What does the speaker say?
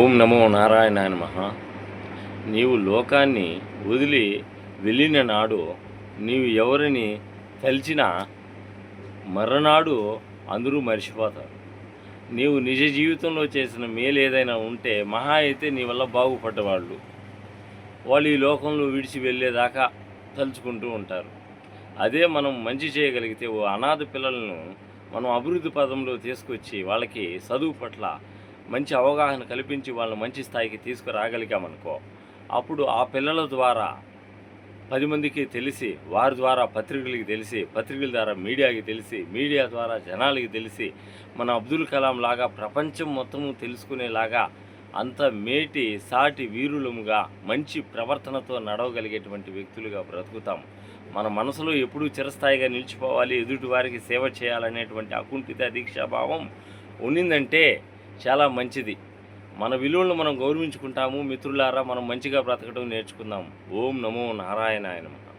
ఓం నమో నారాయణాయ నమః. నీవు లోకాన్ని వదిలి వెళ్ళిన నాడు నీవు ఎవరిని తలిచినా మర్నాడు అందరూ మర్చిపోతారు. నీవు నిజ జీవితంలో చేసిన మేలు ఏదైనా ఉంటే మహా అయితే నీ వల్ల బాగుపడ్డవాళ్ళు వాళ్ళు ఈ లోకంలో విడిచి వెళ్ళేదాకా తలుచుకుంటూ ఉంటారు. అదే మనం మంచి చేయగలిగితే ఓ అనాథ పిల్లలను మనం అభివృద్ధి పదంలో తీసుకొచ్చి వాళ్ళకి చదువు పట్ల మంచి అవగాహన కల్పించి వాళ్ళని మంచి స్థాయికి తీసుకురాగలిగామనుకో, అప్పుడు ఆ పిల్లల ద్వారా 10 మందికి తెలిసి, వారి ద్వారా పత్రికలకి తెలిసి, పత్రికల ద్వారా మీడియాకి తెలిసి, మీడియా ద్వారా జనాలకి తెలిసి, మన అబ్దుల్ కలాం లాగా ప్రపంచం మొత్తము తెలుసుకునేలాగా అంత మేటి సాటి వీరులముగా మంచి ప్రవర్తనతో నడవగలిగేటువంటి వ్యక్తులుగా బ్రతుకుతాం. మన మనసులో ఎప్పుడూ చిరస్థాయిగా నిలిచిపోవాలి, ఎదుటి వారికి సేవ చేయాలనేటువంటి అకుంఠిత దీక్షాభావం ఉన్నిందంటే చాలా మంచిది. మన విలువలను మనం గౌరవించుకుంటాము. మిత్రులారా, మనం మంచిగా బ్రతకడం నేర్చుకుందాం. ఓం నమో నారాయణాయ నమః.